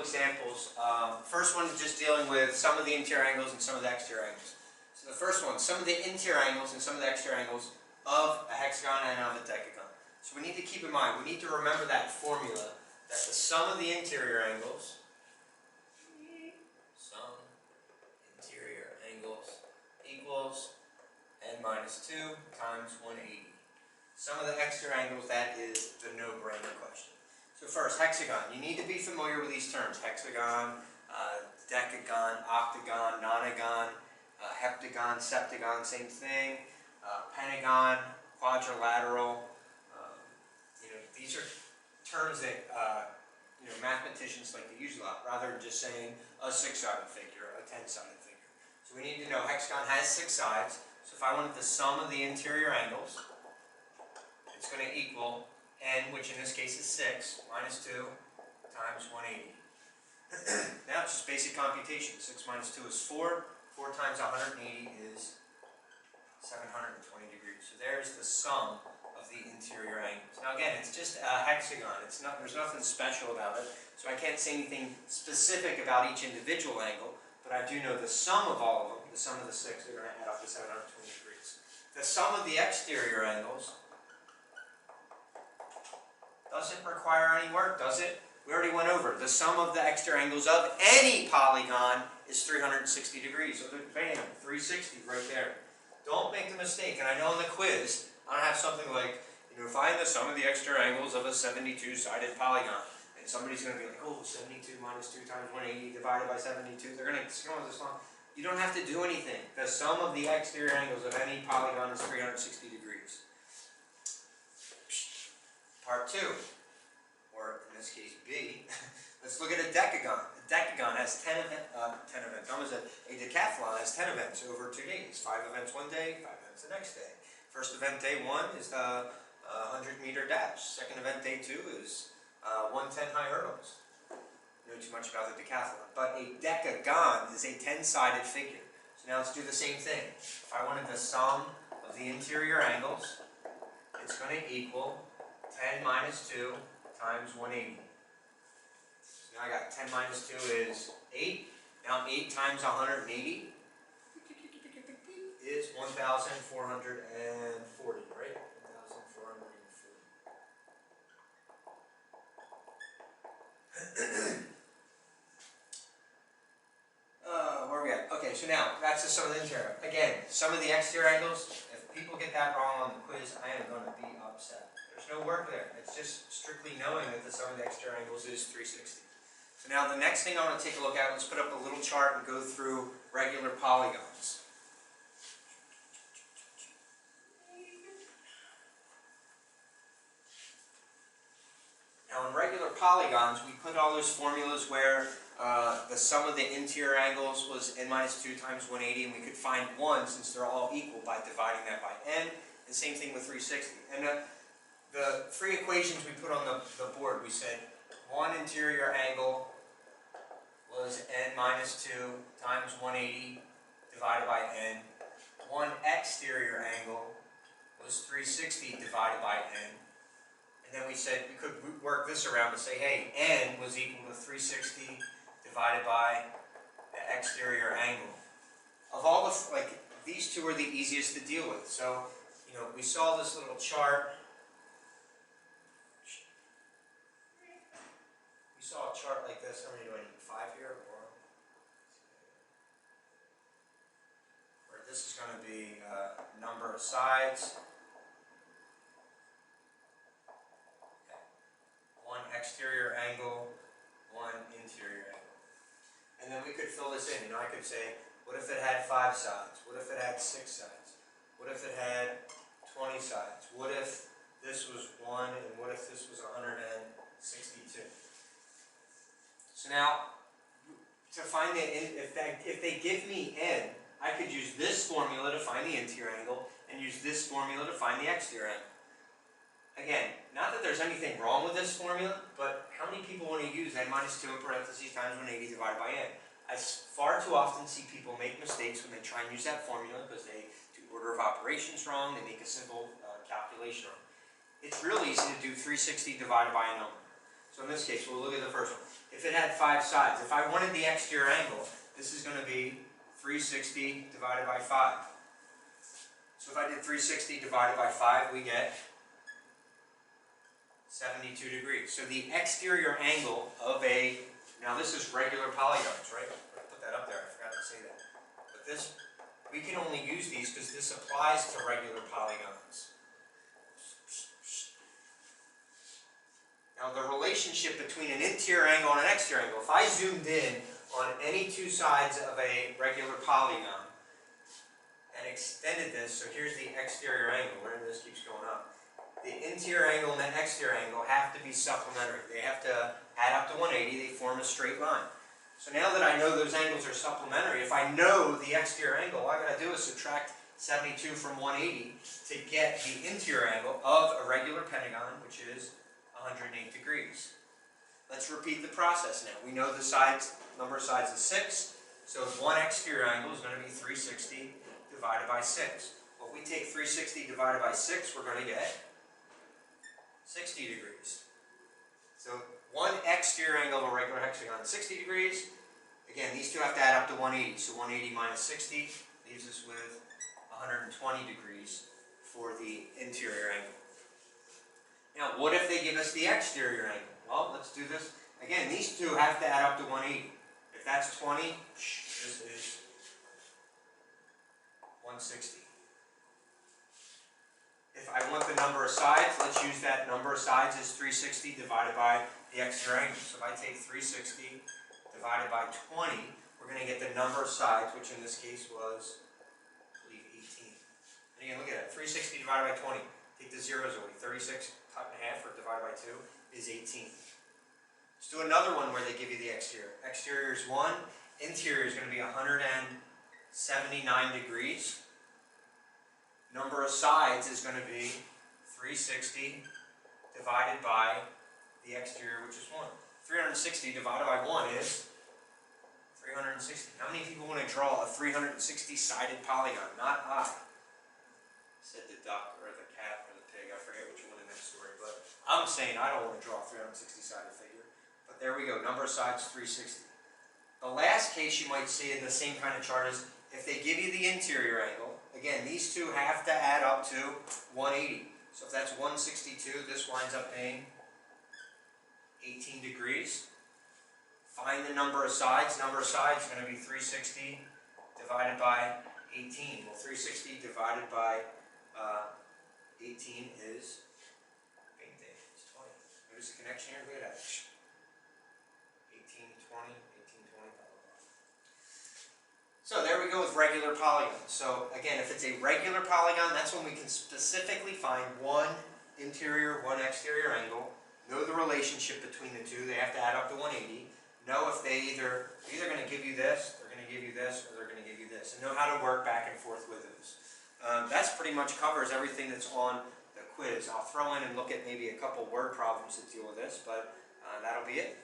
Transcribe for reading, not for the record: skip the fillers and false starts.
examples. First one is just dealing with some of the interior angles and some of the exterior angles. So the first one, some of the interior angles and some of the exterior angles of a hexagon and of a decagon. So we need to keep in mind, we need to remember that formula, that the sum of the interior angles, equals n minus 2 times 180. Sum of the exterior angles, that is the no-brainer question. So first, hexagon. You need to be familiar with these terms. Hexagon, decagon, octagon, nonagon, heptagon, septagon, same thing. Pentagon, quadrilateral. These are terms that mathematicians like to use a lot, rather than just saying a 6-sided figure, a 10-sided figure. So we need to know hexagon has 6 sides. So if I wanted the sum of the interior angles, it's going to equal n, which in this case is 6, minus 2 times 180. Now it's just basic computation. 6 minus 2 is 4. 4 times 180 is 720 degrees. So there's the sum of the interior angles. Now again, it's just a hexagon. There's nothing special about it. So I can't say anything specific about each individual angle, but I do know the sum of all of them, the sum of the 6, they're going to add up to 720 degrees. The sum of the exterior angles doesn't require any work, does it? We already went over. The sum of the exterior angles of any polygon is 360 degrees. So bam, 360 right there. Don't make the mistake. And I know in the quiz, I don't have something like, find the sum of the exterior angles of a 72-sided polygon. And somebody's going to be like, oh, 72 minus 2 times 180 divided by 72. They're going to come with this long. You don't have to do anything. The sum of the exterior angles of any polygon is 360 degrees. Part 2, or in this case B, let's look at a decagon. A decagon has 10 events. Almost a decathlon has 10 events over 2 days. 5 events one day, 5 events the next day. First event day 1 is the 100-meter dash. Second event day 2 is 110 high hurdles. Know too much about the decathlon. But a decagon is a 10-sided figure. So now let's do the same thing. If I wanted the sum of the interior angles, it's going to equal 10 minus 2 times 180. So now I got 10 minus 2 is 8. Now 8 times 180 is 1,440, right? 1,440. Where are we at? Okay, so now that's the sum of the interior. Again, some of the exterior angles, if people get that wrong on the quiz, I am going to be upset. There's no work there. It's just strictly knowing that the sum of the exterior angles is 360. So now the next thing I want to take a look at, let's put up a little chart and go through regular polygons. Now in regular polygons, we put all those formulas where the sum of the interior angles was n minus 2 times 180, and we could find 1 since they're all equal by dividing that by n. And same thing with 360. And the 3 equations we put on the board, we said one interior angle was n minus 2 times 180 divided by n. One exterior angle was 360 divided by n. And then we said we could work this around to say, hey, n was equal to 360 divided by the exterior angle. Of all the, these two are the easiest to deal with. So, we saw this little chart. We saw a chart like this. How many do I need? 5 here? Or where this is going to be number of sides. Okay. One exterior angle, one interior angle. And then we could fill this in. I could say, what if it had 5 sides? What if it had 6 sides? What if it had 20 sides? What if this was 1, and what if this was 162? So now, to find the if they give me n, I could use this formula to find the interior angle, and use this formula to find the exterior angle. Again, not that there's anything wrong with this formula, but how many people want to use n minus 2 in parentheses times 180 divided by n? I far too often see people make mistakes when they try and use that formula because they do order of operations wrong, they make a simple calculation wrong. It's real easy to do 360 divided by a number. So in this case, we'll look at the first one. If it had 5 sides, if I wanted the exterior angle, this is going to be 360 divided by 5. So if I did 360 divided by 5, we get 72 degrees. So the exterior angle of a, now this is regular polygons, right? I put that up there, I forgot to say that. But this, we can only use these because this applies to regular polygons. Now the relationship between an interior angle and an exterior angle, if I zoomed in on any 2 sides of a regular polygon and extended this, so here's the exterior angle, where this keeps going up. The interior angle and the exterior angle have to be supplementary. They have to add up to 180, they form a straight line. So now that I know those angles are supplementary, if I know the exterior angle, all I got to do is subtract 72 from 180 to get the interior angle of a regular pentagon, which is 108 degrees. Let's repeat the process now. We know the sides, number of sides is 6, so one exterior angle is going to be 360 divided by 6. Well, if we take 360 divided by 6, we're going to get 60 degrees. So one exterior angle of a regular hexagon is 60 degrees. Again, these two have to add up to 180. So 180 minus 60 leaves us with 120 degrees for the interior angle. Now, what if they give us the exterior angle? Well, let's do this. Again, these two have to add up to 180. If that's 20, this is 160. If I want the number of sides, let's use that number of sides as 360 divided by the exterior angle. So if I take 360 divided by 20, we're going to get the number of sides, which in this case was, I believe, 18. And again, look at that. 360 divided by 20. Take the zeros away. 36 cut in half or divided by 2 is 18. Let's do another one where they give you the exterior. Exterior is 1. Interior is going to be 179 degrees. Number of sides is going to be 360 divided by the exterior, which is 1. 360 divided by 1 is 360. How many people want to draw a 360-sided polygon? Not I. Said the duck or the cat or the pig. I forget which one in that story. But I'm saying I don't want to draw a 360-sided figure. But there we go. Number of sides, 360. The last case you might see in the same kind of chart is if they give you the interior angle. Again, these two have to add up to 180. So if that's 162, this winds up being 18 degrees. Find the number of sides. Number of sides is going to be 360 divided by 18. Well, 360 divided by 18 is, it's 20. Notice the connection here? Look at that. 18, 20, 18, 20, blah, blah, blah. So there we go with regular polygons. So again, if it's a regular polygon, that's when we can specifically find one interior, one exterior angle, know the relationship between the two. They have to add up to 180. Know if they're either going to give you this, they're going to give you this, or they're going to give you this. And know how to work back and forth with those. That's pretty much covers everything that's on the quiz. I'll throw in and look at maybe a couple word problems that deal with this, but that'll be it.